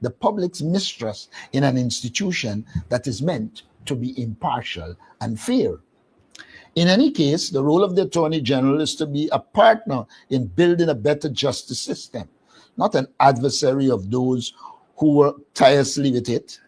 the public's mistrust in an institution that is meant to be impartial and fair. In any case, the role of the Attorney General is to be a partner in building a better justice system, not an adversary of those who work tirelessly with it.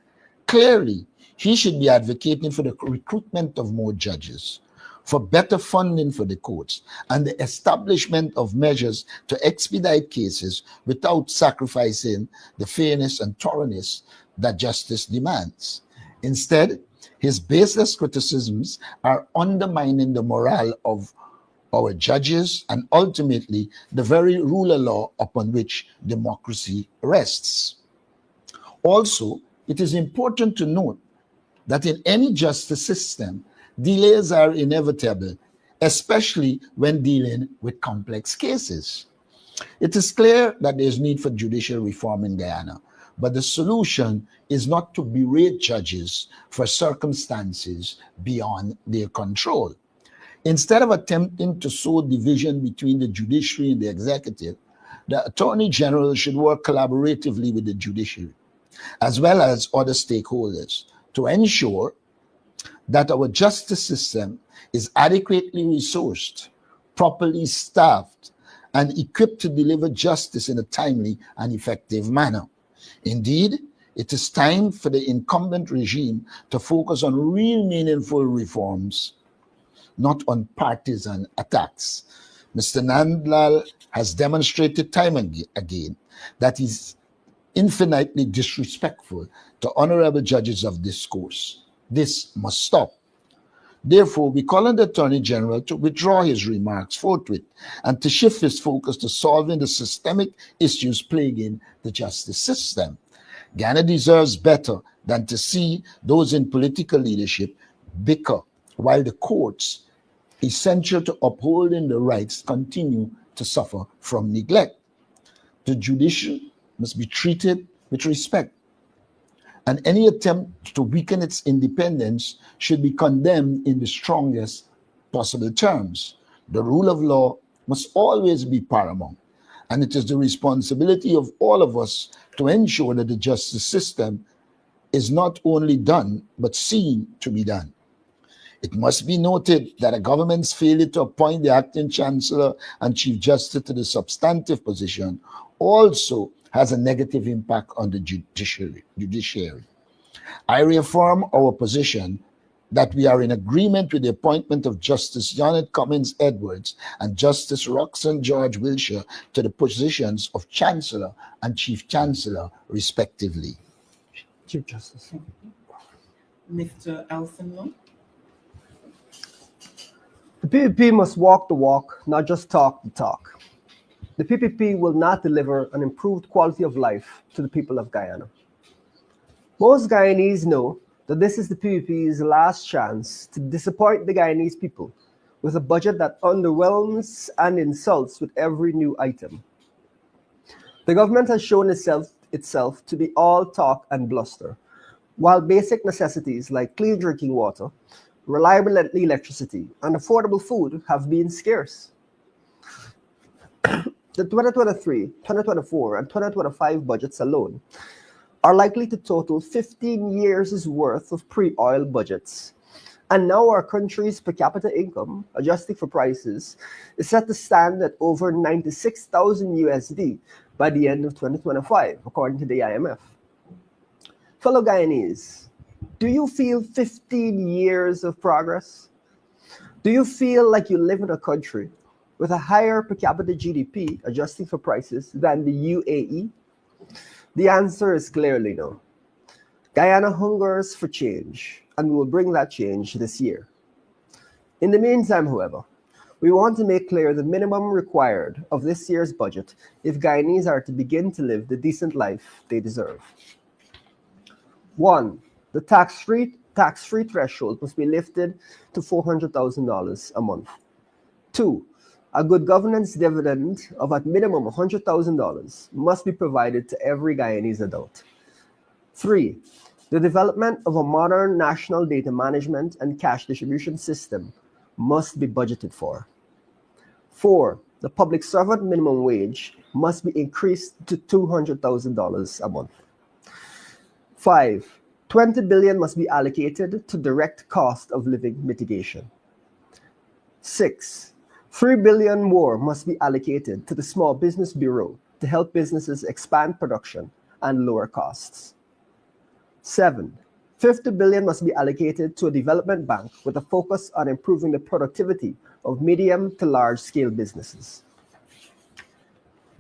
Clearly, he should be advocating for the recruitment of more judges, for better funding for the courts, and the establishment of measures to expedite cases without sacrificing the fairness and thoroughness that justice demands. Instead, his baseless criticisms are undermining the morale of our judges and ultimately the very rule of law upon which democracy rests. Also, it is important to note that in any justice system, delays are inevitable, especially when dealing with complex cases. It is clear that there is need for judicial reform in Guyana, but the solution is not to berate judges for circumstances beyond their control. Instead of attempting to sow division between the judiciary and the executive, the Attorney General should work collaboratively with the judiciary, as well as other stakeholders, to ensure that our justice system is adequately resourced, properly staffed, and equipped to deliver justice in a timely and effective manner. Indeed, it is time for the incumbent regime to focus on real meaningful reforms, not on partisan attacks. Mr. Nandlal has demonstrated time again that he's infinitely disrespectful to honorable judges of this course. This must stop. Therefore, we call on the Attorney General to withdraw his remarks forthwith and to shift his focus to solving the systemic issues plaguing the justice system. Ghana deserves better than to see those in political leadership bicker while the courts, essential to upholding the rights, continue to suffer from neglect. The judiciary must be treated with respect, and any attempt to weaken its independence should be condemned in the strongest possible terms. The rule of law must always be paramount, and it is the responsibility of all of us to ensure that the justice system is not only done, but seen to be done. It must be noted that a government's failure to appoint the acting chancellor and chief justice to the substantive position also has a negative impact on the judiciary. I reaffirm our position that we are in agreement with the appointment of Justice Janet Cummins Edwards and Justice Roxanne George Wilshire to the positions of Chancellor and Chief Chancellor, respectively. Chief Justice. Mr. Elsinore. The PPP must walk the walk, not just talk the talk. The PPP will not deliver an improved quality of life to the people of Guyana. Most Guyanese know that this is the PPP's last chance to disappoint the Guyanese people with a budget that underwhelms and insults with every new item. The government has shown itself to be all talk and bluster, while basic necessities like clean drinking water, reliable electricity, and affordable food have been scarce. The 2023, 2024, and 2025 budgets alone are likely to total 15 years' worth of pre-oil budgets. And now our country's per capita income, adjusting for prices, is set to stand at over 96,000 USD by the end of 2025, according to the IMF. Fellow Guyanese, do you feel 15 years of progress? Do you feel like you live in a country with a higher per capita GDP, adjusting for prices, than the UAE? The answer is clearly no. Guyana hungers for change, and we will bring that change this year. In the meantime, however, we want to make clear the minimum required of this year's budget if Guyanese are to begin to live the decent life they deserve. 1. The tax-free threshold must be lifted to $400,000 a month. 2. A good governance dividend of at minimum $100,000 must be provided to every Guyanese adult. 3. The development of a modern national data management and cash distribution system must be budgeted for. 4. The public servant minimum wage must be increased to $200,000 a month. 5. 20 billion must be allocated to direct cost of living mitigation. 6. 3 billion more must be allocated to the Small Business Bureau to help businesses expand production and lower costs. 7. 50 billion must be allocated to a development bank with a focus on improving the productivity of medium to large scale businesses.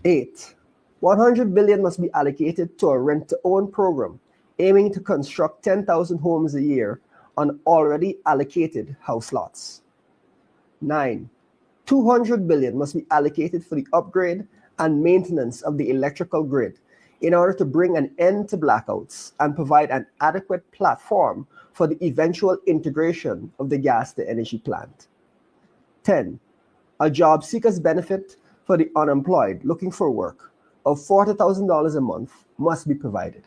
8. 100 billion must be allocated to a rent-to-own program aiming to construct 10,000 homes a year on already allocated house lots. 9. 200 billion must be allocated for the upgrade and maintenance of the electrical grid in order to bring an end to blackouts and provide an adequate platform for the eventual integration of the gas-to-energy plant. 10. A job seekers benefit for the unemployed looking for work of $40,000 a month must be provided.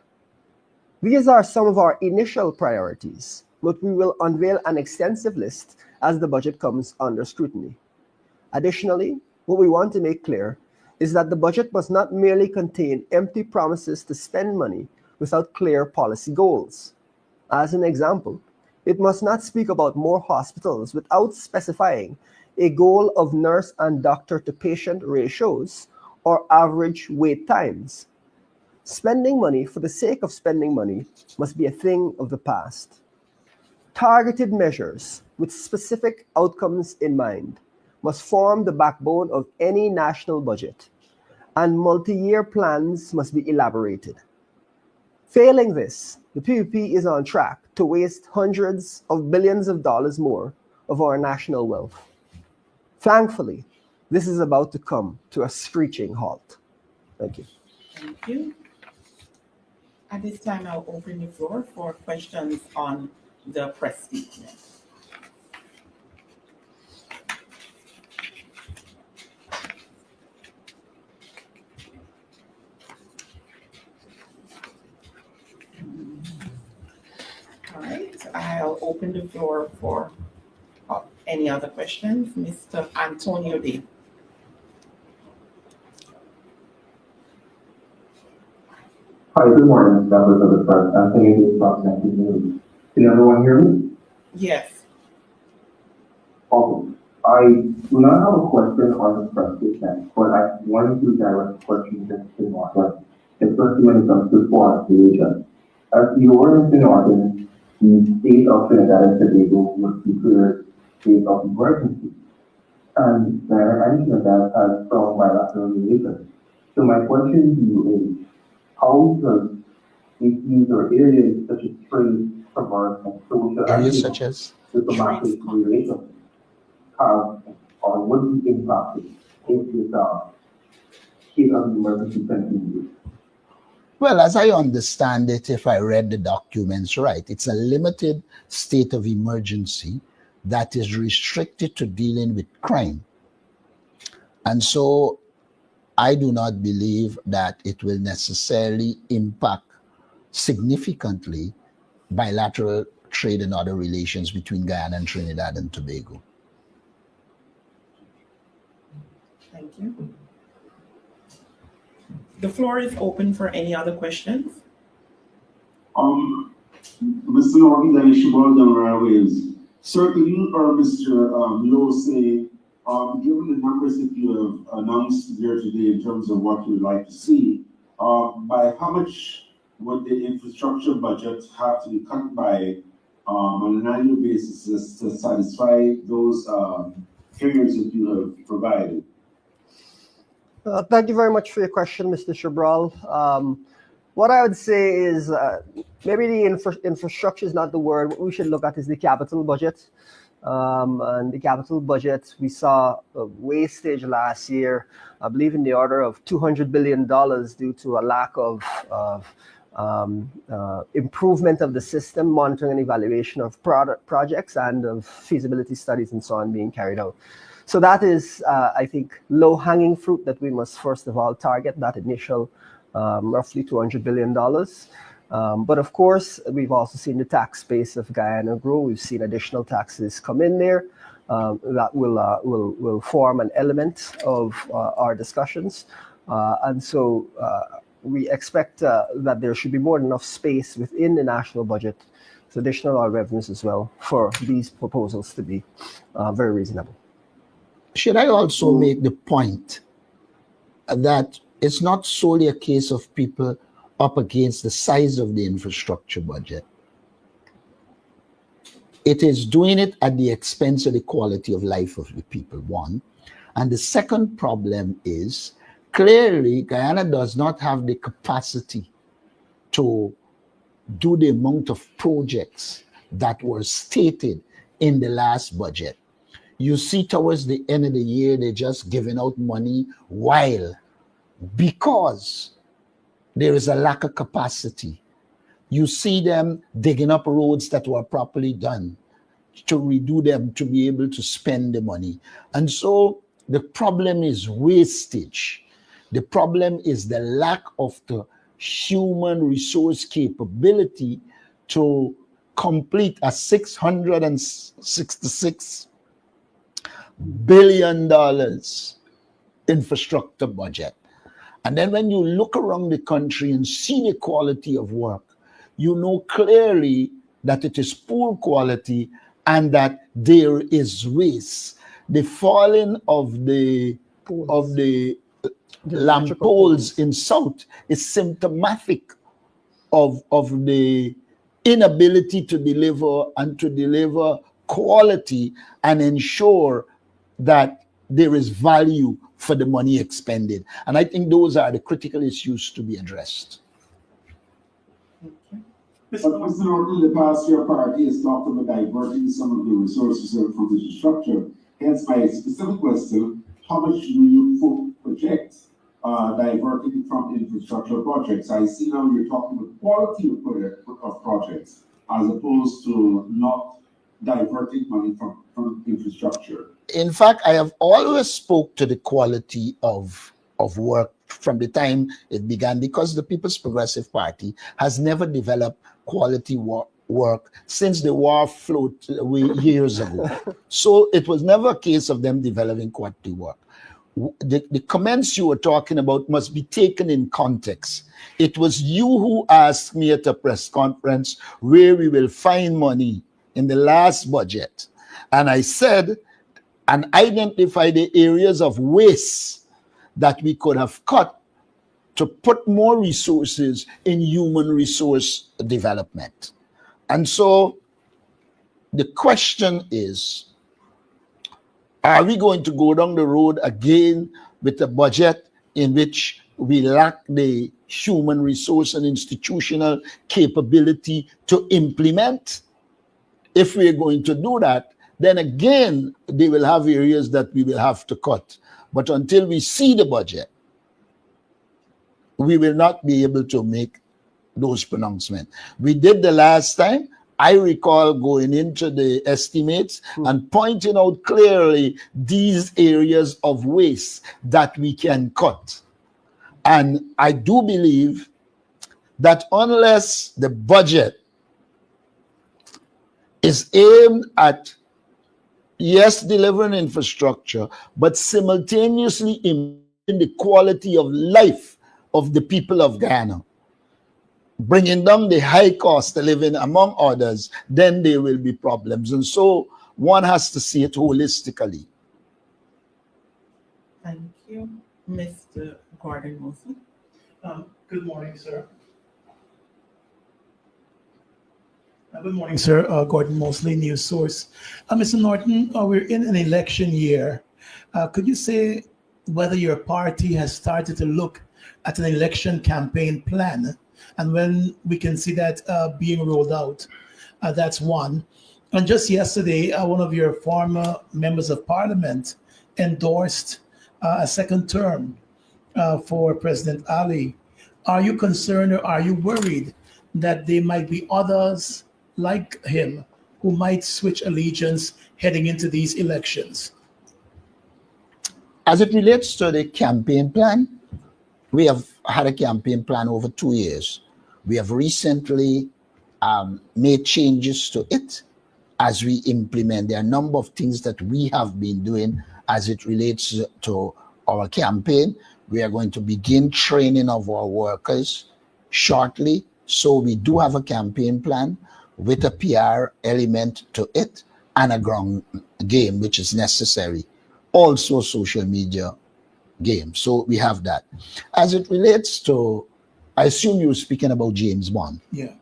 These are some of our initial priorities, but we will unveil an extensive list as the budget comes under scrutiny. Additionally, what we want to make clear is that the budget must not merely contain empty promises to spend money without clear policy goals. As an example, it must not speak about more hospitals without specifying a goal of nurse and doctor to patient ratios or average wait times. Spending money for the sake of spending money must be a thing of the past. Targeted measures with specific outcomes in mind must form the backbone of any national budget, and multi-year plans must be elaborated. Failing this, the PPP is on track to waste hundreds of billions of dollars more of our national wealth. Thankfully, this is about to come to a screeching halt. Thank you. Thank you. At this time, I'll open the floor for questions on the press statement. All right, I'll open the floor for any other questions. Mr. Antonio Day. Hi, good morning, members of the press. Anthony Day from Connected News. Can everyone hear me? Yes. Awesome. I do not have a question on the press statement, but I wanted to direct a question to Norton, especially when it comes to forestation. As you were in Norton, the state of Trinidad and Tobago was declared state of emergency, and Guyana and Trinidad has strong bilateral relations. So my question to you is, how does issues or areas such as trade, commerce, and social Areas such as diplomatic relations have or would be impacted if this state of emergency continues? Well, as I understand it, if I read the documents right, it's a limited state of emergency that is restricted to dealing with crime. And so I do not believe that it will necessarily impact significantly bilateral trade and other relations between Guyana and Trinidad and Tobago. Thank you. The floor is open for any other questions. Mr. Norton, that issue about the railways. Sir, can you or Mr. Lowe say, given the numbers that you have announced here today in terms of what you would like to see, by how much would the infrastructure budget have to be cut by on an annual basis to satisfy those figures that you have provided? Thank you very much for your question, Mr. Cabral. What I would say is maybe the infrastructure is not the word. What we should look at is the capital budget. And the capital budget, we saw a wastage last year, I believe in the order of $200 billion due to a lack of improvement of the system, monitoring and evaluation of projects and of feasibility studies and so on being carried out. So that is, I think, low-hanging fruit that we must first of all target, that initial roughly $200 billion. But of course, we've also seen the tax base of Guyana grow. We've seen additional taxes come in there that will form an element of our discussions. And so we expect that there should be more than enough space within the national budget to additional oil revenues as well for these proposals to be very reasonable. Should I also make the point that it's not solely a case of people up against the size of the infrastructure budget? It is doing it at the expense of the quality of life of the people, one. And the second problem is, clearly, Guyana does not have the capacity to do the amount of projects that were stated in the last budget. You see towards the end of the year, they're just giving out money because there is a lack of capacity. You see them digging up roads that were properly done to redo them to be able to spend the money. And so the problem is wastage. The problem is the lack of the human resource capability to complete a $666 billion infrastructure budget. And then when you look around the country and see the quality of work, you know clearly that it is poor quality and that there is waste. The falling of the lamp poles in South is symptomatic of the inability to deliver quality and ensure that there is value for the money expended. And I think those are the critical issues to be addressed. Mr. Norton, in the past, your party has talked about diverting some of the resources from the infrastructure. Hence, my specific question, how much do you project diverting from infrastructure projects? I see now you're talking about quality of projects as opposed to not diverting money from infrastructure. In fact, I have always spoke to the quality of work from the time it began, because the People's Progressive Party has never developed quality work since the war flowed away years ago. So it was never a case of them developing quality work. The comments you were talking about must be taken in context. It was you who asked me at a press conference where we will find money in the last budget. And I said, and identify the areas of waste that we could have cut to put more resources in human resource development. And so the question is, are we going to go down the road again with a budget in which we lack the human resource and institutional capability to implement? If we're going to do that, then again, they will have areas that we will have to cut. But until we see the budget, we will not be able to make those pronouncements. We did the last time. I recall going into the estimates and pointing out clearly these areas of waste that we can cut. And I do believe that unless the budget is aimed at, yes, delivering infrastructure, but simultaneously improving the quality of life of the people of Guyana, bringing down the high cost of living, among others, then there will be problems. And so one has to see it holistically. Thank you. Mr. Gordon Mosley. Good morning, sir. Good morning, sir. Gordon Mosley, News Source. Mr. Norton, we're in an election year. Could you say whether your party has started to look at an election campaign plan and when we can see that being rolled out? That's one. And just yesterday, one of your former members of parliament endorsed a second term for President Ali. Are you concerned or are you worried that there might be others like him who might switch allegiance heading into these elections? As it relates to the campaign plan, we have had a campaign plan over 2 years. We have recently made changes to it as we implement. There are a number of things that we have been doing as it relates to our campaign. We are going to begin training of our workers shortly. So we do have a campaign plan with a PR element to it and a ground game, which is necessary. Also social media game. So we have that. As it relates to, I assume you were speaking about James Bond. Yeah.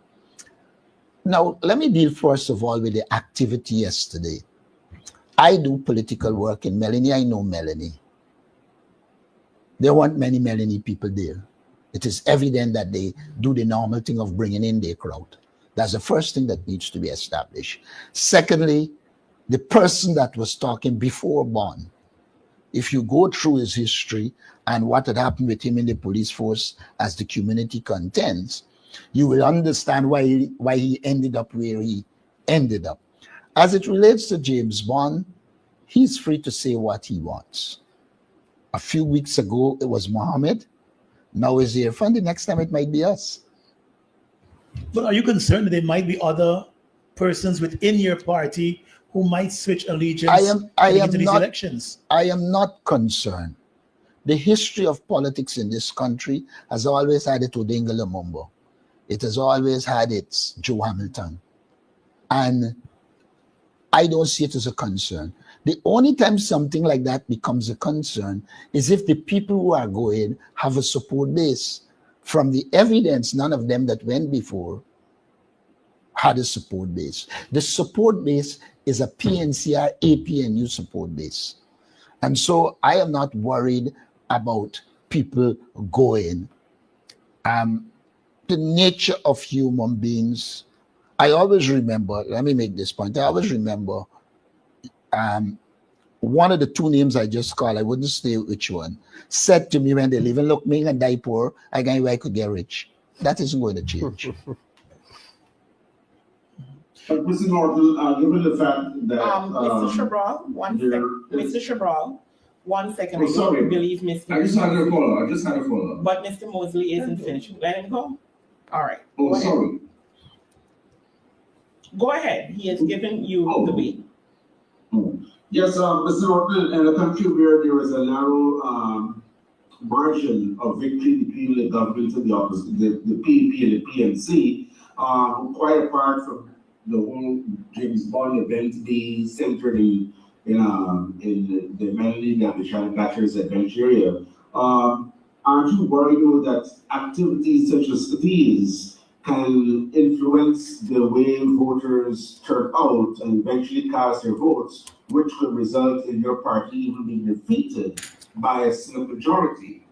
Now, let me deal first of all with the activity yesterday. I do political work in Melanie. I know Melanie. There weren't many Melanie people there. It is evident that they do the normal thing of bringing in their crowd. That's the first thing that needs to be established. Secondly, the person that was talking before Bond, if you go through his history and what had happened with him in the police force as the community contends, you will understand why he ended up where he ended up. As it relates to James Bond, he's free to say what he wants. A few weeks ago, it was Mohammed. Now it's Irfan. The next time it might be us. But are you concerned that there might be other persons within your party who might switch allegiance into these elections? I am not concerned. The history of politics in this country has always had its Odinga Lumumba. It has always had its Joe Hamilton. And I don't see it as a concern. The only time something like that becomes a concern is if the people who are going have a support base. From the evidence, none of them that went before had a support base. The support base is a PNCR, APNU support base. And so I am not worried about people going. The nature of human beings, I always remember, let me make this point, I always remember one of the two names I just called, I wouldn't say which one, said to me when they live and look, me and die poor, I can I could get rich. That isn't going to change. But Mr. Norton, given the fact that Mr. Shabral, Mr. Shabral, 1 second. Oh, sorry. I believe Mr. I just had a follow-up. But Mr. Mosley isn't finished. Let him go. All right. Oh, Go ahead. sorry. Go ahead. He has given you the beat. Yes, Mr. Norton, in a country where there is a narrow margin of victory between the government and the opposite, the PEP and the PNC, quite apart from the whole James Bond event being centered in the Melanie and the Shannon Batchers adventure area, aren't you worried though that activities such as these can influence the way voters turn out and eventually cast their votes, which could result in your party even being defeated by a simple majority?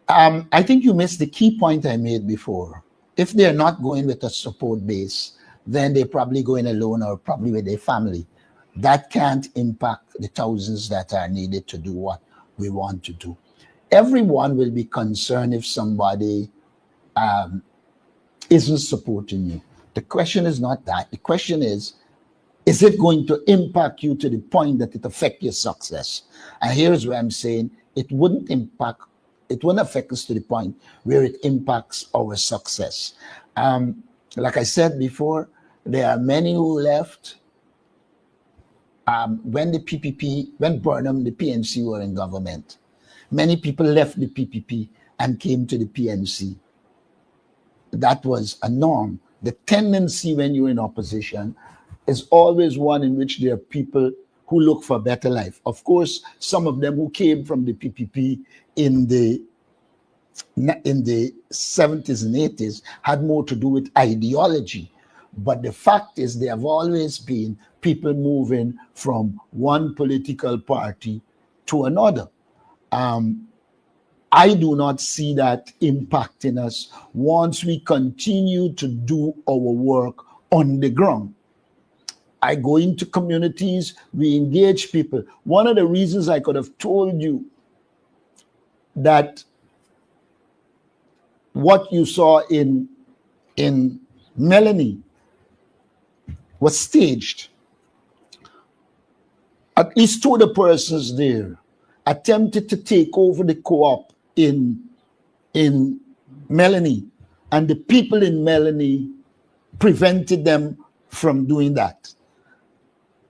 I think you missed the key point I made before. If they're not going with a support base, then they're probably going alone or probably with their family. That can't impact the thousands that are needed to do what we want to do. Everyone will be concerned if somebody isn't supporting you. The question is not that. The question is it going to impact you to the point that it affects your success? And here's where I'm saying it wouldn't affect us to the point where it impacts our success. Like I said before, there are many who left when Burnham, the PNC were in government. Many people left the PPP and came to the PNC. That was a norm. The tendency when you're in opposition is always one in which there are people who look for a better life. Of course, some of them who came from the PPP in the 70s and 80s had more to do with ideology. But the fact is there have always been people moving from one political party to another. I do not see that impacting us once we continue to do our work on the ground. I go into communities, we engage people. One of the reasons I could have told you that what you saw in Melanie was staged. At least two of the persons there attempted to take over the co-op in Melanie, and the people in Melanie prevented them from doing that.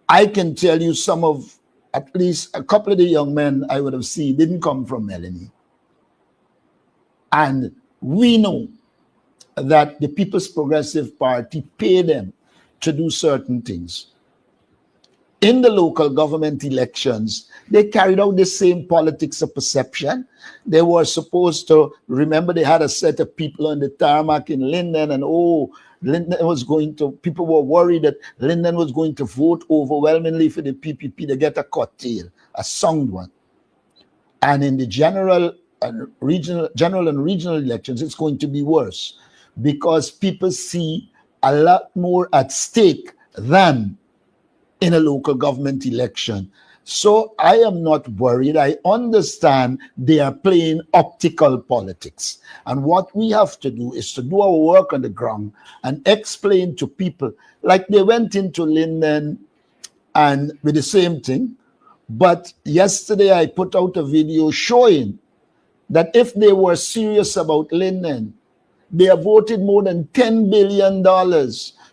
I can tell you at least a couple of the young men I would have seen didn't come from Melanie. And we know that the People's Progressive Party pay them to do certain things. In the local government elections, they carried out the same politics of perception. They were supposed to, remember, they had a set of people on the tarmac in Linden, and Linden was going to, people were worried that Linden was going to vote overwhelmingly for the PPP to get a cocktail, a sound one. And in the general and regional elections, it's going to be worse, because people see a lot more at stake than in a local government election. So I am not worried. I understand they are playing optical politics. And what we have to do is to do our work on the ground and explain to people, like they went into Linden and with the same thing. But yesterday I put out a video showing that if they were serious about Linden, they have voted more than $10 billion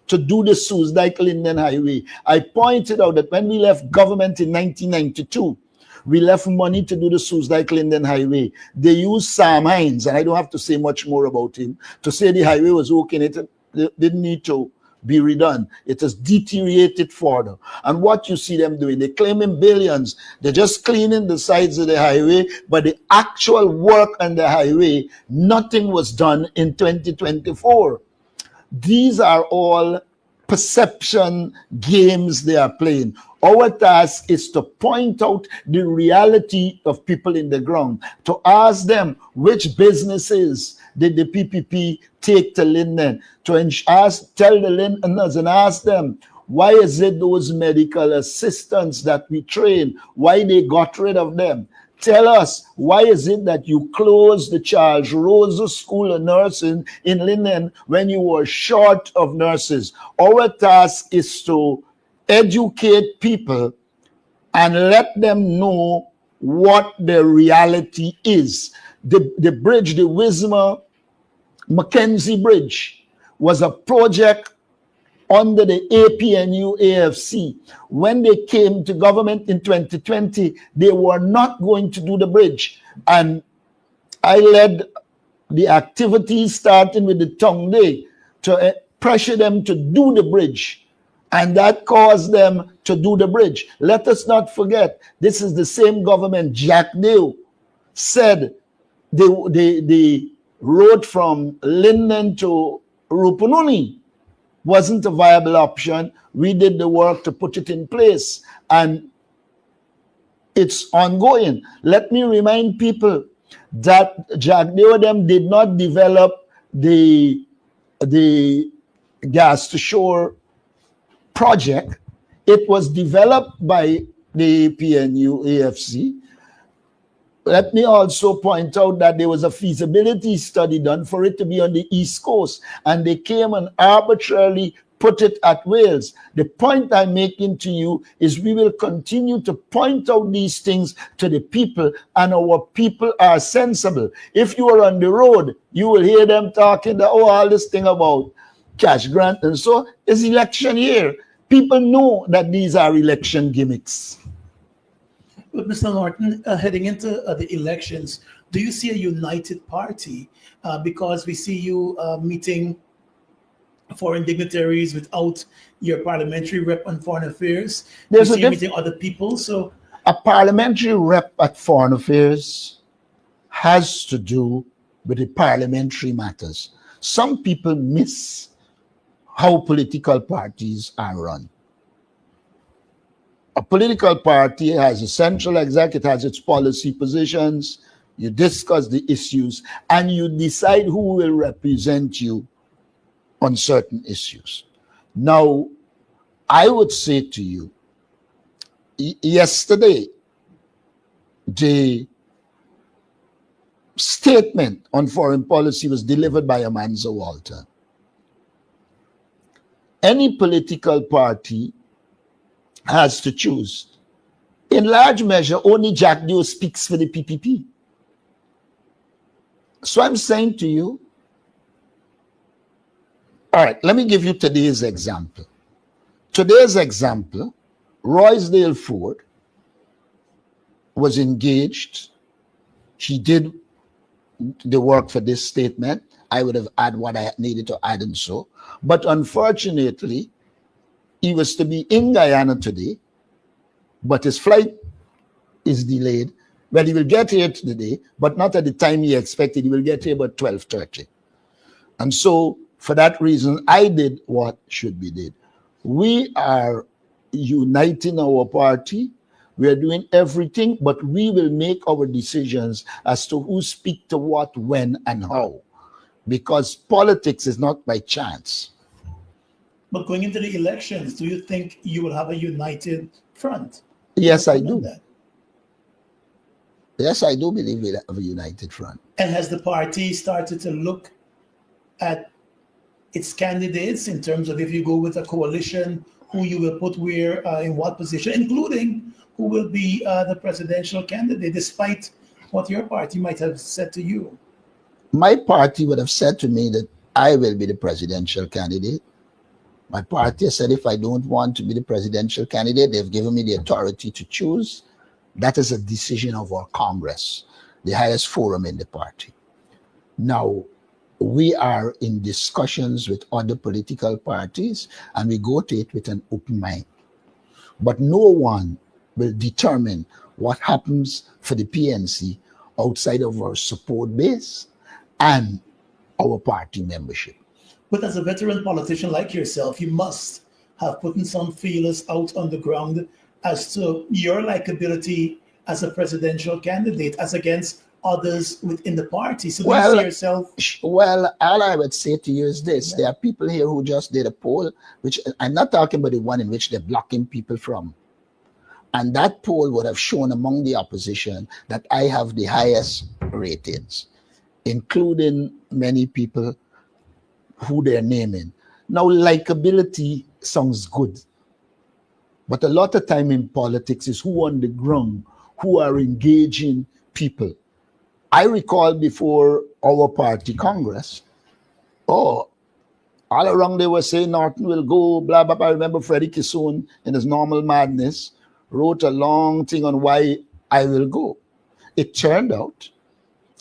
to do the Soesdijk-Linden Highway. I pointed out that when we left government in 1992, we left money to do the Soesdijk-Linden Highway. They used Sam Hines, and I don't have to say much more about him, to say the highway was okay. It didn't need to be redone. It has deteriorated further. And what you see them doing, they're claiming billions. They're just cleaning the sides of the highway, but the actual work on the highway, nothing was done in 2024. These are all perception games they are playing. Our task is to point out the reality of people in the ground, to ask them which businesses did the PPP take to Linden, to tell the Lindeners and ask them, why is it those medical assistants that we train, why they got rid of them? Tell us, why is it that you closed the Charles Rosa School of Nursing in Linden when you were short of nurses? Our task is to educate people and let them know what the reality is. The bridge, the Wismar Mackenzie Bridge, was a project under the APNU AFC. When they came to government in 2020, they were not going to do the bridge. And I led the activities starting with the Tongue Day to pressure them to do the bridge. And that caused them to do the bridge. Let us not forget, this is the same government Jack Dale said the road from Linden to Rupununi wasn't a viable option. We did the work to put it in place, and it's ongoing. Let me remind people that Jack Deodem did not develop the gas to shore project. It was developed by the PNU AFC. Let me also point out that there was a feasibility study done for it to be on the East Coast, and they came and arbitrarily put it at Wales. The point I'm making to you is we will continue to point out these things to the people, and our people are sensible. If you are on the road, you will hear them talking all this thing about cash grant, and so it's election year. People know that these are election gimmicks. But Mr. Norton, heading into the elections, do you see a united party? Because we see you meeting foreign dignitaries without your parliamentary rep on foreign affairs. You see you meeting other people. So a parliamentary rep at foreign affairs has to do with the parliamentary matters. Some people miss how political parties are run. A political party has a central exec, it has its policy positions, you discuss the issues, and you decide who will represent you on certain issues. Now, I would say to you, yesterday, the statement on foreign policy was delivered by Amanza Walter. Any political party has to choose. In large measure, only Jack Dio speaks for the PPP. So I'm saying to you, all right, let me give you today's example. Today's example, Roysdale Ford was engaged. He did the work for this statement. I would have added what I needed to add and so. But unfortunately, he was to be in Guyana today, but his flight is delayed. Well, he will get here today, but not at the time he expected. He will get here about 12:30. And so, for that reason, I did what should be did. We are uniting our party. We are doing everything, but we will make our decisions as to who speak to what, when, and how. Because politics is not by chance. But going into the elections, do you think you will have a united front? Yes, I do. That? Yes, I do believe we have a united front. And has the party started to look at its candidates in terms of if you go with a coalition, who you will put where, in what position, including who will be the presidential candidate, despite what your party might have said to you? My party would have said to me that I will be the presidential candidate. My party has said if I don't want to be the presidential candidate, they've given me the authority to choose. That is a decision of our Congress, the highest forum in the party. Now, we are in discussions with other political parties, and we go to it with an open mind. But no one will determine what happens for the PNC outside of our support base and our party membership. But as a veteran politician like yourself, you must have put in some feelers out on the ground as to your likability as a presidential candidate as against others within the party. So do you see yourself? Well, all I would say to you is this. Yeah. There are people here who just did a poll, which I'm not talking about the one in which they're blocking people from. And that poll would have shown among the opposition that I have the highest ratings, including many people who they're naming. Now, likability sounds good. But a lot of time in politics is who on the ground, who are engaging people. I recall before our party Congress, all around they were saying Norton will go, blah, blah, blah. I remember Freddie Kissoon in his normal madness wrote a long thing on why I will go. It turned out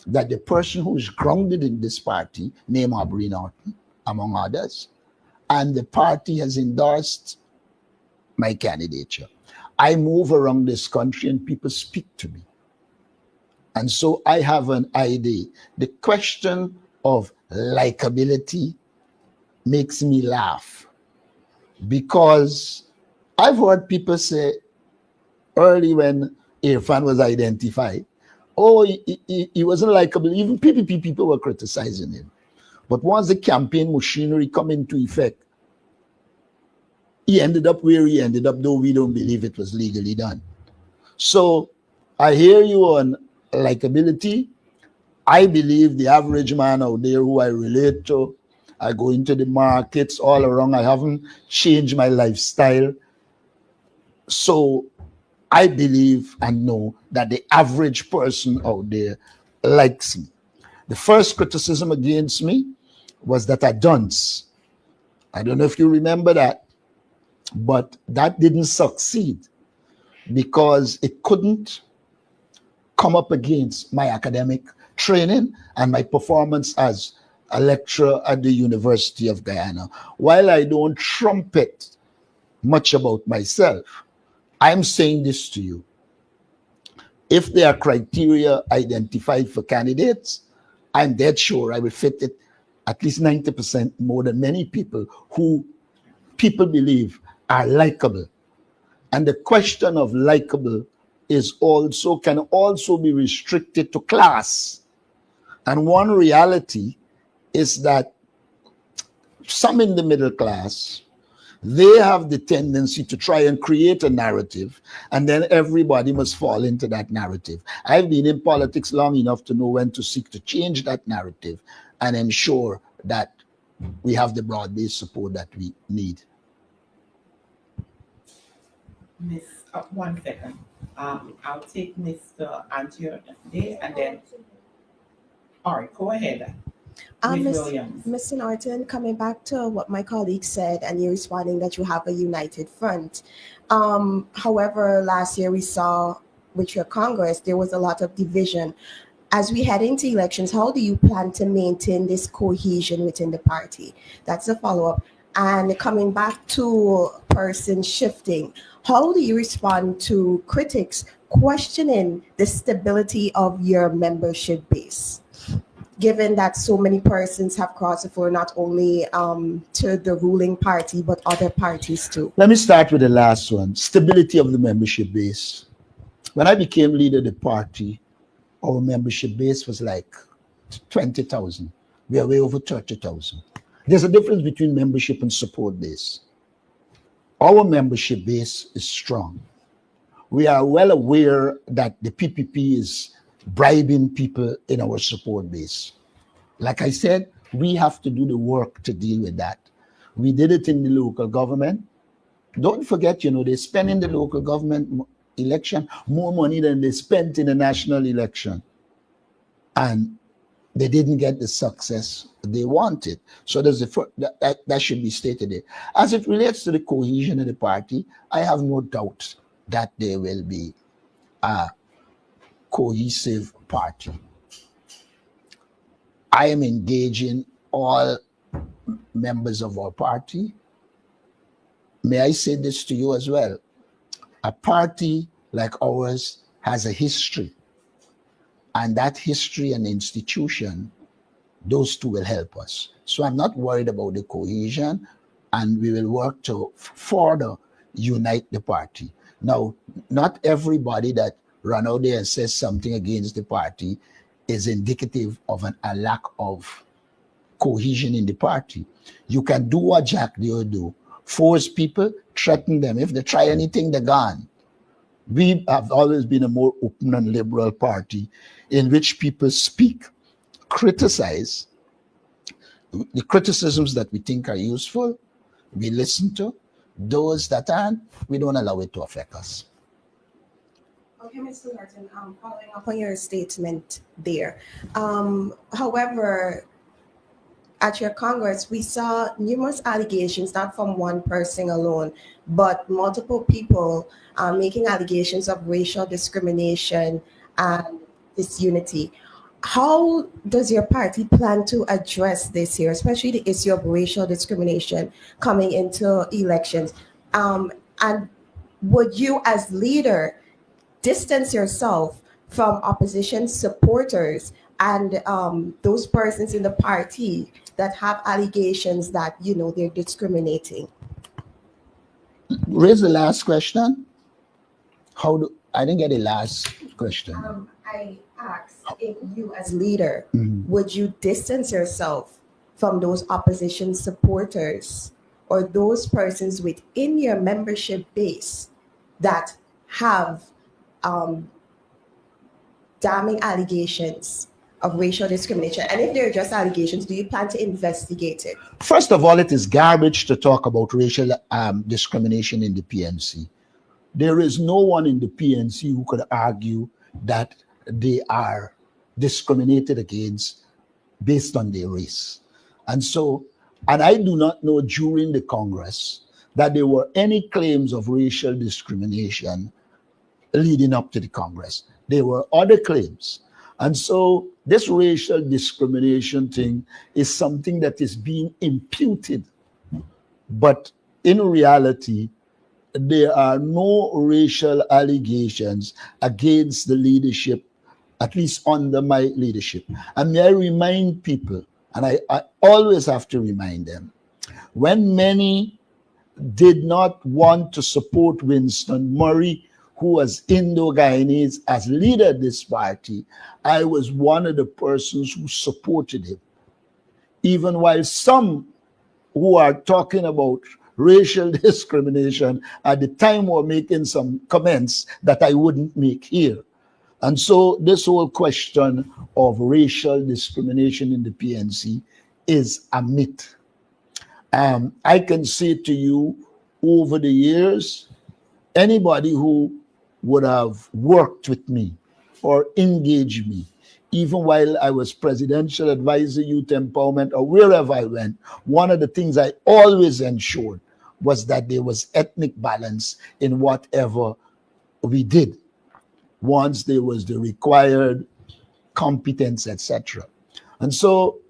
that the person who is grounded in this party, named Aubrey Norton, among others, and the party has endorsed my candidature. I move around this country and people speak to me. And so I have an idea. The question of likability makes me laugh because I've heard people say early when Irfan was identified, oh, he wasn't likable. Even PPP people were criticizing him. But once the campaign machinery come into effect, he ended up where he ended up, though we don't believe it was legally done. So I hear you on likability. I believe the average man out there who I relate to, I go into the markets all around. I haven't changed my lifestyle. So I believe and know that the average person out there likes me. The first criticism against me was that I dunce. I don't know if you remember that, but that didn't succeed because it couldn't come up against my academic training and my performance as a lecturer at the University of Guyana. While I don't trumpet much about myself, I'm saying this to you. If there are criteria identified for candidates, I'm dead sure I will fit it at least 90% more than many people who people believe are likable. And the question of likable can also be restricted to class. And one reality is that some in the middle class, they have the tendency to try and create a narrative, and then everybody must fall into that narrative. I've been in politics long enough to know when to seek to change that narrative and ensure that we have the broad-based support that we need. Miss, 1 second. I'll take Mr. Antier there and then. All right, go ahead. Ms. Williams. Mr. Norton, coming back to what my colleague said, and you're responding that you have a united front. However, last year we saw with your Congress, there was a lot of division. as we head into elections, how do you plan to maintain this cohesion within the party? That's a follow-up. And coming back to person shifting, how do you respond to critics questioning the stability of your membership base, given that so many persons have crossed the floor, not only to the ruling party, but other parties too? Let me start with the last one, stability of the membership base. When I became leader of the party, our membership base was like 20,000. We are way over 30,000. There's a difference between membership and support base. Our membership base is strong. We are well aware that the PPP is bribing people in our support base. Like I said, we have to do the work to deal with that. We did it in the local government. Don't forget, they spend in the local government election more money than they spent in the national election. And they didn't get the success they wanted. So there's that should be stated there. As it relates to the cohesion of the party, I have no doubt that there will be a cohesive party. I am engaging all members of our party. May I say this to you as well? A party like ours has a history. And that history and institution, those two will help us. So I'm not worried about the cohesion, and we will work to further unite the party. Now, not everybody that run out there and says something against the party is indicative of a lack of cohesion in the party. You can do what Jack Leo do. Force people, threaten them. If they try anything, they're gone. We have always been a more open and liberal party in which people speak, criticize. The criticisms that we think are useful, we listen to. Those that aren't, we don't allow it to affect us. Okay, Mr. Norton, following up on your statement there. However, at your Congress, we saw numerous allegations, not from one person alone, but multiple people making allegations of racial discrimination and disunity. How does your party plan to address this here, especially the issue of racial discrimination coming into elections? And would you, as leader, distance yourself from opposition supporters and those persons in the party that have allegations that, they're discriminating? Raise the last question. I didn't get the last question. I asked if you as leader, would you distance yourself from those opposition supporters or those persons within your membership base that have damning allegations of racial discrimination? And if they're just allegations, do you plan to investigate it? First of all, it is garbage to talk about racial discrimination in the PNC. There is no one in the PNC who could argue that they are discriminated against based on their race. And I do not know during the Congress that there were any claims of racial discrimination leading up to the Congress. There were other claims. And so this racial discrimination thing is something that is being imputed. But in reality, there are no racial allegations against the leadership, at least under my leadership. And may I remind people, and I always have to remind them, when many did not want to support Winston Murray, who was Indo-Guyanese, as leader of this party, I was one of the persons who supported him. Even while some who are talking about racial discrimination at the time were making some comments that I wouldn't make here. And so this whole question of racial discrimination in the PNC is a myth. I can say to you, over the years, anybody who would have worked with me or engaged me, even while I was presidential advisor, youth empowerment, or wherever I went, one of the things I always ensured was that there was ethnic balance in whatever we did. Once there was the required competence, etc. And so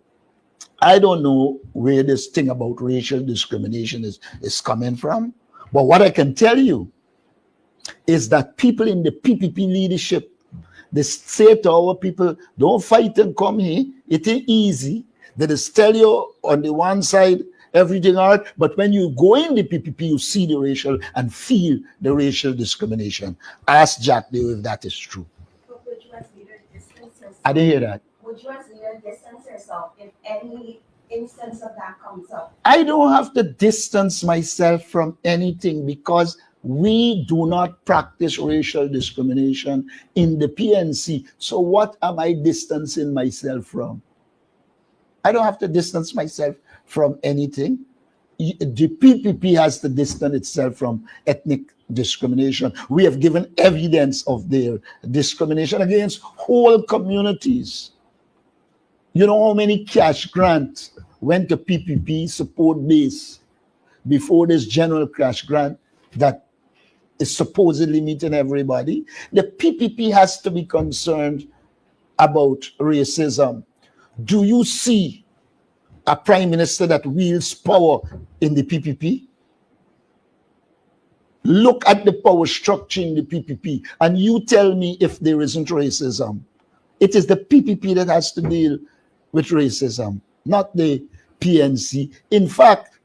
I don't know where this thing about racial discrimination is coming from, but what I can tell you is that people in the PPP leadership, they say to our people, don't fight and come here. It ain't easy. They just tell you on the one side, everything all right, but when you go in the PPP, you see the racial and feel the racial discrimination. Ask Jack Dale if that is true. But would you as leader distance yourself? I didn't hear that. Would you as leader distance yourself if any instance of that comes up? I don't have to distance myself from anything because we do not practice racial discrimination in the PNC. So what am I distancing myself from? I don't have to distance myself from anything. The PPP has to distance itself from ethnic discrimination. We have given evidence of their discrimination against whole communities. You know how many cash grants went to PPP support base before this general cash grant that is supposedly meeting everybody? The PPP has to be concerned about racism. Do you see a prime minister that wields power in the PPP? Look at the power structure in the PPP and you tell me if there isn't racism. It is the PPP that has to deal with racism, not the PNC. In fact,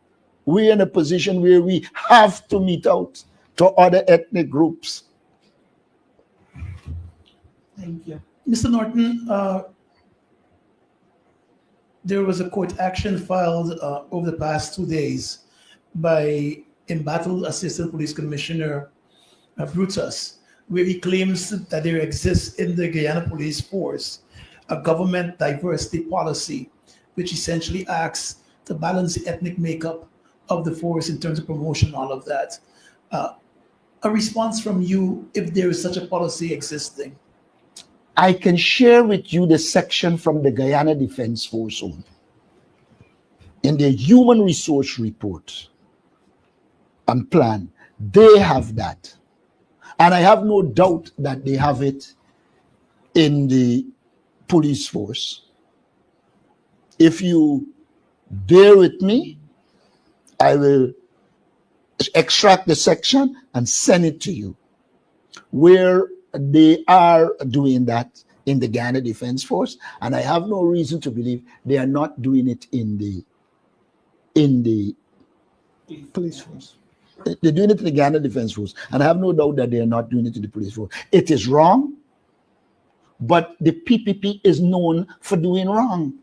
we're in a position where we have to meet out to other ethnic groups. Thank you. Mr. Norton, there was a court action filed over the past 2 days by embattled Assistant Police Commissioner Brutus, where he claims that there exists in the Guyana Police Force a government diversity policy, which essentially acts to balance the ethnic makeup of the force in terms of promotion, all of that. A response from you if there is such a policy existing. I can share with you the section from the Guyana Defense Force only. In their human resource report and plan, they have that. And I have no doubt that they have it in the police force. If you bear with me, I will extract the section and send it to you, where they are doing that in the Guyana Defense Force, and I have no reason to believe they are not doing it in the Police force. They're doing it in the Guyana Defense Force, and I have no doubt that they are not doing it in the police force. It is wrong, but the PPP is known for doing wrong.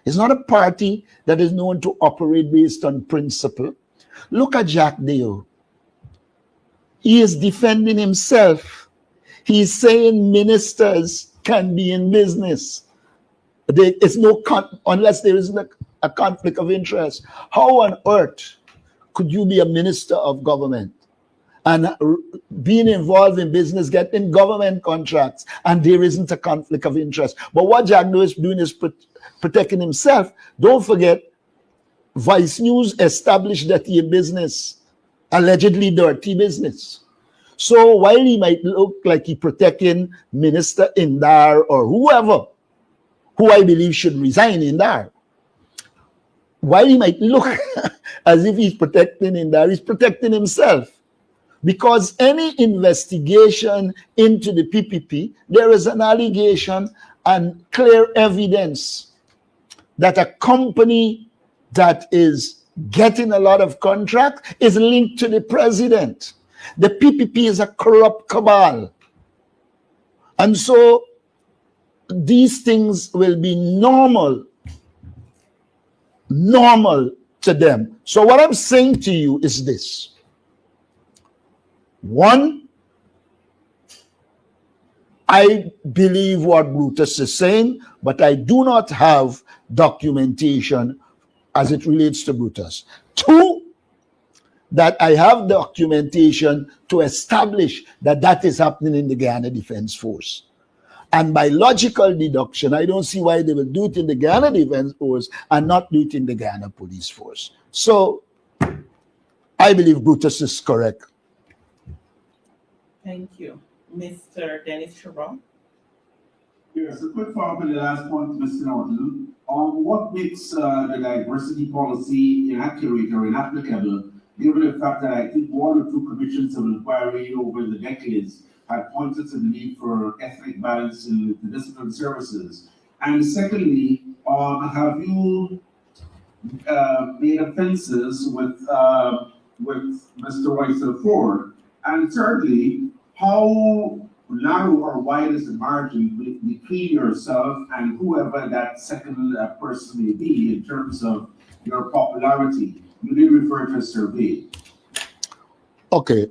It's not a party that is known to operate based on principle. Look at Jack Deo. He is defending himself. He's saying ministers can be in business. There is no unless there is a conflict of interest. How on earth could you be a minister of government and being involved in business, getting government contracts, and there isn't a conflict of interest? But what Jack Deo is doing is protecting himself. Don't forget, Vice News established that he in business, allegedly dirty business. So while he might look like he protecting Minister Indar or whoever, who I believe should resign Indar, while he might look as if he's protecting Indar, he's protecting himself. Because any investigation into the PPP, there is an allegation and clear evidence that a company that is getting a lot of contract is linked to the president. The PPP is a corrupt cabal. And so these things will be normal to them. So what I'm saying to you is this. One, I believe what Brutus is saying, but I do not have documentation as it relates to Brutus. Two, that I have documentation to establish that that is happening in the Guyana Defense Force. And by logical deduction, I don't see why they will do it in the Guyana Defense Force and not do it in the Guyana Police Force. So I believe Brutus is correct. Thank you. Mr. Dennis Chabot. Yes, a quick follow-up on the last point, Mr. Norton. What makes the diversity policy inaccurate or inapplicable, given the fact that I think one or two commissions of inquiry over the decades have pointed to the need for ethnic balance in the discipline services? And secondly, have you made offenses with Mr. Royce Ford? And thirdly, how narrow or wide is the margin between yourself and whoever that second person may be in terms of your popularity? You did refer to a survey. Okay,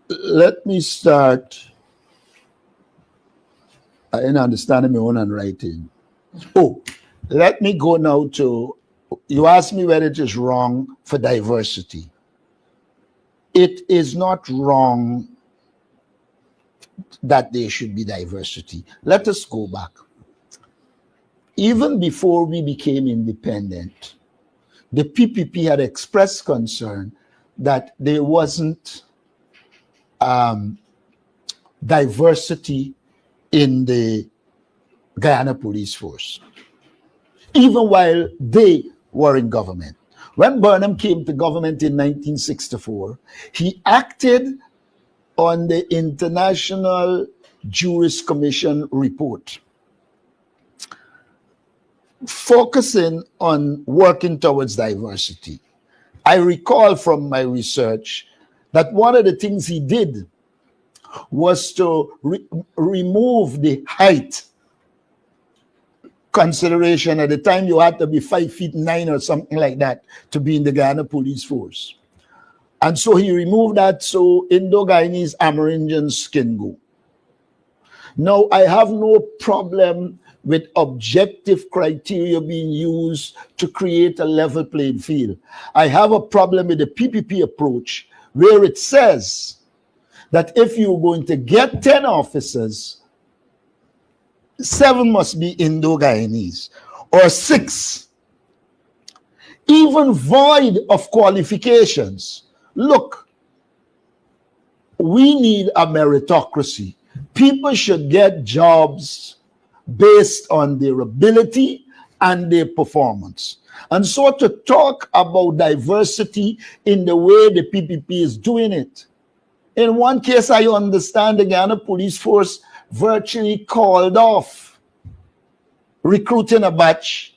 let me start in understanding my own handwriting. Oh, let me go now to, you asked me whether it is wrong for diversity. It is not wrong that there should be diversity. Let us go back. Even before we became independent, the PPP had expressed concern that there wasn't diversity in the Guyana Police Force, even while they were in government. When Burnham came to government in 1964, he acted on the International Jurist Commission report, focusing on working towards diversity. I recall from my research that one of the things he did was to remove the height consideration. At the time, you had to be 5'9" or something like that to be in the Guyana Police Force. And so he removed that so Indo-Guyanese Amerindians can go. Now, I have no problem with objective criteria being used to create a level playing field. I have a problem with the PPP approach where it says that if you're going to get 10 officers, 7 must be Indo-Guyanese or 6, even void of qualifications. Look, we need a meritocracy. People should get jobs based on their ability and their performance. And so to talk about diversity in the way the PPP is doing it, in one case, I understand the Guyana Police Force virtually called off recruiting a batch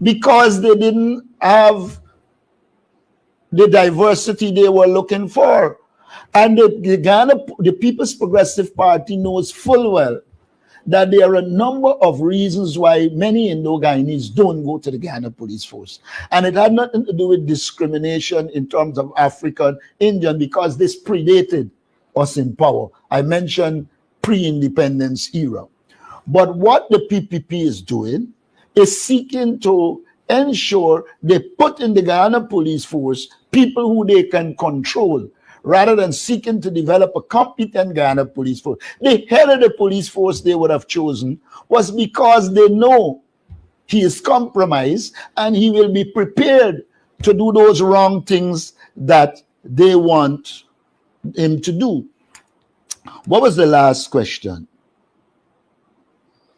because they didn't have the diversity they were looking for. And the People's Progressive Party knows full well that there are a number of reasons why many Indo-Guyanese don't go to the Guyana Police Force. And it had nothing to do with discrimination in terms of African Indian, because this predated us in power. I mentioned pre-independence era. But what the PPP is doing is seeking to ensure they put in the Guyana Police Force people who they can control, rather than seeking to develop a competent Guyana Police Force. The head of the police force they would have chosen was because they know he is compromised and he will be prepared to do those wrong things that they want him to do. What was the last question?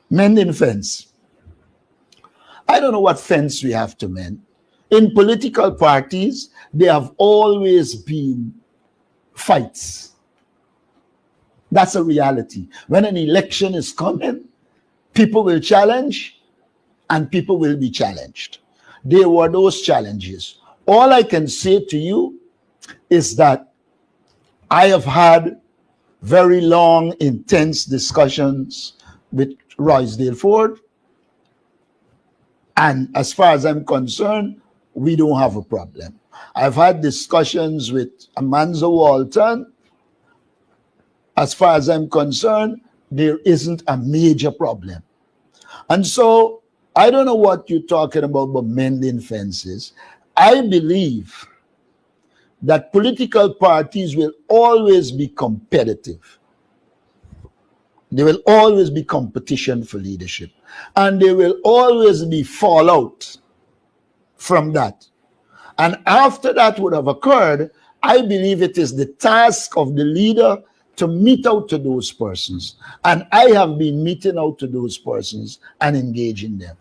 Mending fence. I don't know what fence we have to mend. In political parties, there have always been fights. That's a reality. When an election is coming, people will challenge and people will be challenged. There were those challenges. All I can say to you is that I have had very long, intense discussions with Roysdale Ford. And as far as I'm concerned, we don't have a problem. I've had discussions with Amanzo Walton. As far as I'm concerned, there isn't a major problem. And so I don't know what you're talking about mending fences. I believe that political parties will always be competitive. There will always be competition for leadership. And there will always be fallout from that. And after that would have occurred, I believe it is the task of the leader to meet out to those persons. And I have been meeting out to those persons and engaging them.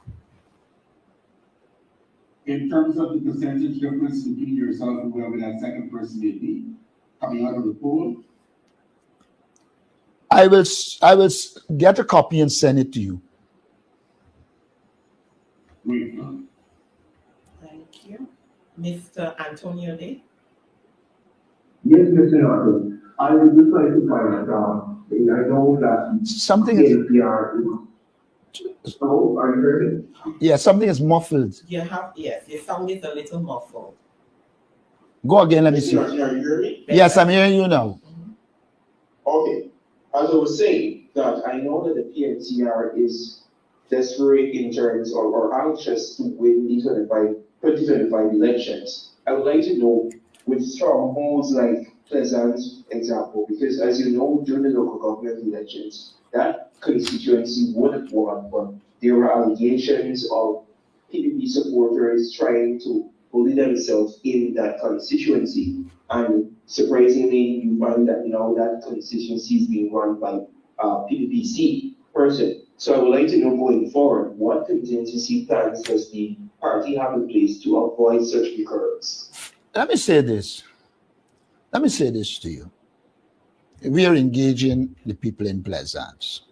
In terms of the percentage difference between yourself and whoever that second person may be coming out of the pool, I will get a copy and send it to you. wait, Thank you. Mr. Antonio Day? Yes, Mr. Norton. I would just like to find out, I know that Something is, NPR is, oh, are you hearing me? yeah, something is muffled. Yes, your sound is a little muffled. Go again, let me Mr. see. Norton, are you hearing me? Yes, I'm hearing you now. Okay. As I was saying, that I know that the PNCR is desperate in terms or anxious to win the 2025 elections. I would like to know, with strongholds like Pleasant example, because as you know, during the local government elections, that constituency would have won, but there were allegations of PPP supporters trying to bully themselves in that constituency. And surprisingly, you find that now that constituency is being run by PPPC person. So I would like to know going forward, what contingency plans does the party have in place to avoid such recurrence? Let me say this to you. We are engaging the people in Pleasance.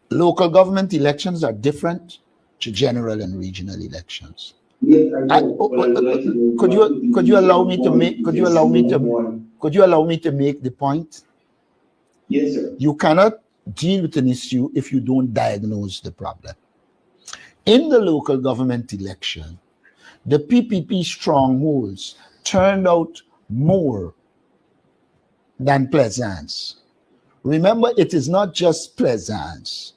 Local government elections are different to general and regional elections. Yes, I know. But I would like to know Could you allow me to make the point? Yes, sir. You cannot deal with an issue if you don't diagnose the problem. In the local government election, the PPP strongholds turned out more than Pleasance. Remember, it is not just Pleasance.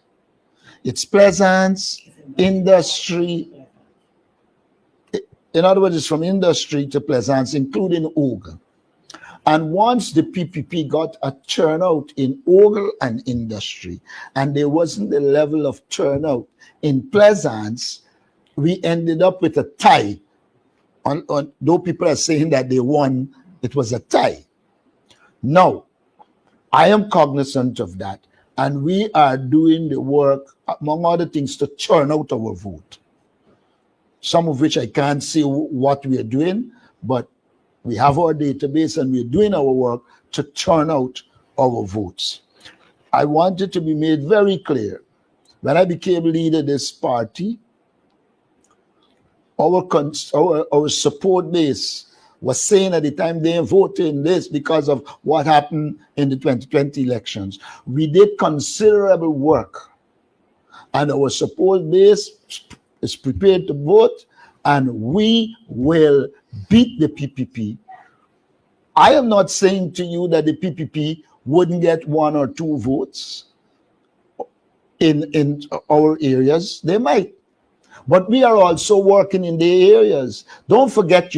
It's Pleasance, industry. In other words, it's from industry to Pleasance, including Ogle. And once the PPP got a turnout in Ogle and industry, and there wasn't the level of turnout in Pleasance, we ended up with a tie. Though people are saying that they won, it was a tie. Now, I am cognizant of that, and we are doing the work, among other things, to churn out our vote. Some of which I can't say what we are doing, but we have our database and we're doing our work to churn out our votes. I want it to be made very clear. When I became leader of this party, our support base was saying at the time they voted in this because of what happened in the 2020 elections. We did considerable work, and our support base is prepared to vote, and we will beat the PPP. I am not saying to you that the PPP wouldn't get 1 or 2 votes in our areas. They might. But we are also working in the areas. Don't forget,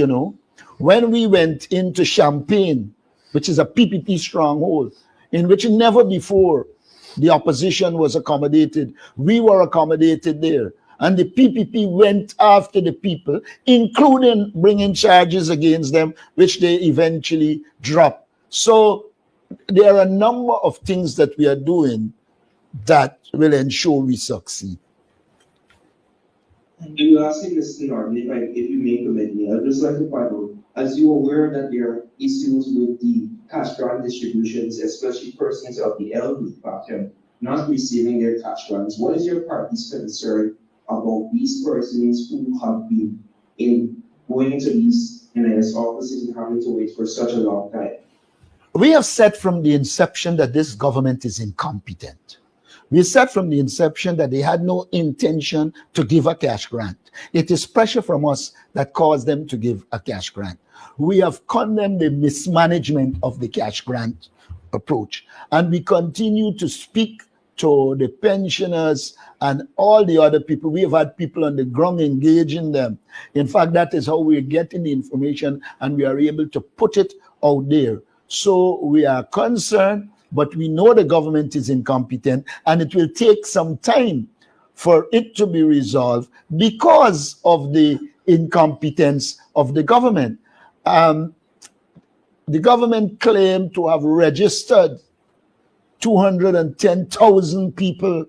when we went into Champaign, which is a PPP stronghold, in which never before the opposition was accommodated, we were accommodated there. And the PPP went after the people, including bringing charges against them, which they eventually dropped. So there are a number of things that we are doing that will ensure we succeed. And lastly, Mr. Norton, if you may permit me, I'd just like to find out, as you are aware that there are issues with the cash grant distributions, especially persons of the elderly factor not receiving their cash grants, what is your party's concern about these persons who have been going into these NIS offices and having to wait for such a long time? We have said from the inception that this government is incompetent. We said from the inception that they had no intention to give a cash grant. It is pressure from us that caused them to give a cash grant. We have condemned the mismanagement of the cash grant approach, and we continue to speak to the pensioners and all the other people. We have had people on the ground engaging them. In fact, that is how we're getting the information, and we are able to put it out there. So we are concerned, but we know the government is incompetent, and it will take some time for it to be resolved because of the incompetence of the government. The government claimed to have registered 210,000 people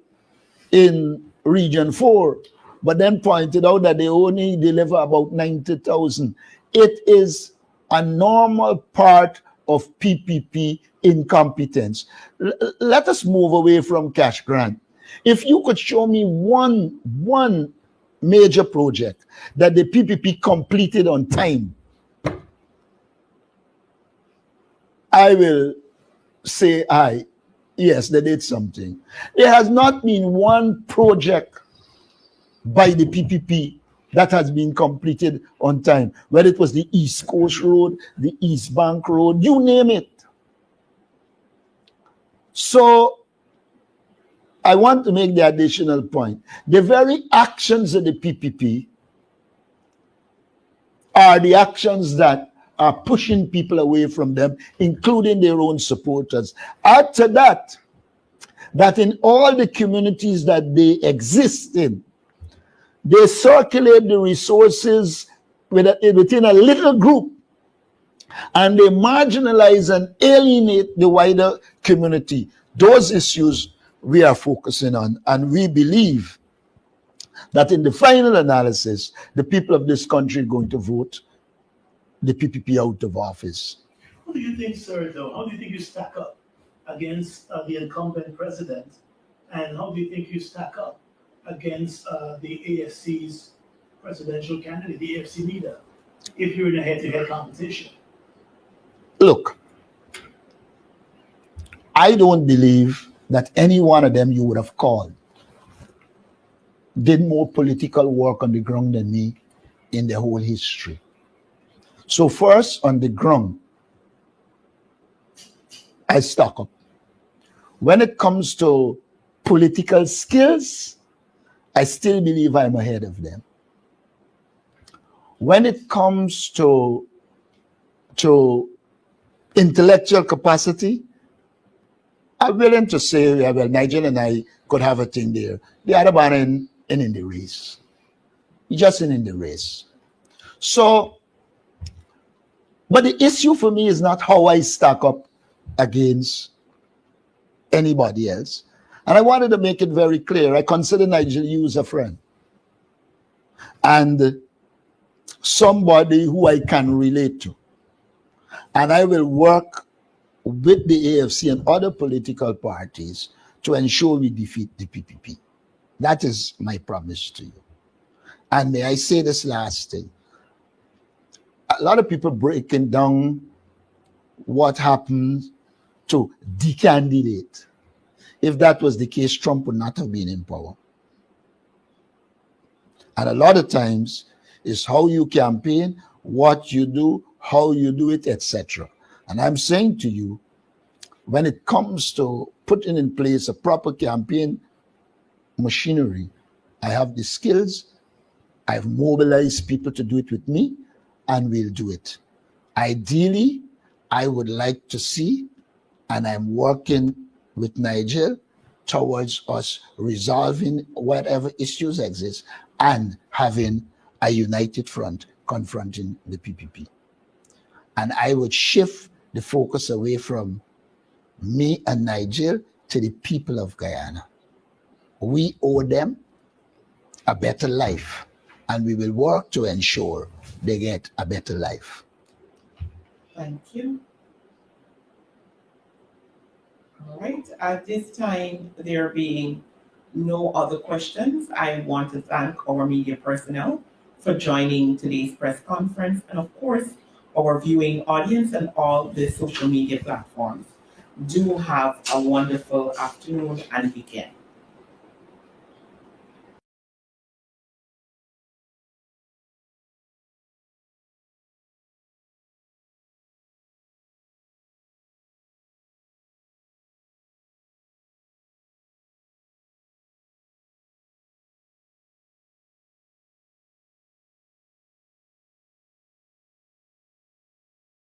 in Region 4, but then pointed out that they only deliver about 90,000. It is a normal part of PPP incompetence. Let us move away from cash grant. If you could show me one major project that the PPP completed on time, I will say yes, they did something. There has not been one project by the PPP that has been completed on time, whether it was the East Coast Road, the East Bank Road, you name it. So I want to make the additional point. The very actions of the PPP are the actions that are pushing people away from them, including their own supporters. Add to that, that in all the communities that they exist in, they circulate the resources within a little group, and they marginalize and alienate the wider community. Those issues we are focusing on, and we believe that in the final analysis, the people of this country are going to vote the PPP out of office. How do you think, sir, though? How do you think you stack up against the incumbent president? And how do you think you stack up against the AFC's presidential candidate, the AFC leader, if you're in a head-to-head competition? Look, I don't believe that any one of them you would have called did more political work on the ground than me in the whole history. So first, on the ground, I stack up. When it comes to political skills, I still believe I'm ahead of them. When it comes to intellectual capacity, I'm willing to say, yeah, well, Nigel and I could have a thing there. The other one in the race. Just in the race. So, but the issue for me is not how I stack up against anybody else. And I wanted to make it very clear. I consider Nigel you as a friend and somebody who I can relate to. And I will work with the AFC and other political parties to ensure we defeat the PPP. That is my promise to you. And may I say this last thing? A lot of people breaking down what happened to the candidate. If that was the case, Trump would not have been in power. And a lot of times is how you campaign, what you do, how you do it, etc. And I'm saying to you, when it comes to putting in place a proper campaign machinery, I have the skills, I've mobilized people to do it with me, and we'll do it. Ideally, I would like to see, and I'm working with Nigel towards us resolving whatever issues exist and having a united front confronting the PPP. And I would shift the focus away from me and Nigel to the people of Guyana. We owe them a better life, and we will work to ensure they get a better life. Thank you. All right, at this time, there being no other questions, I want to thank our media personnel for joining today's press conference, and of course, our viewing audience and all the social media platforms. Do have a wonderful afternoon and weekend.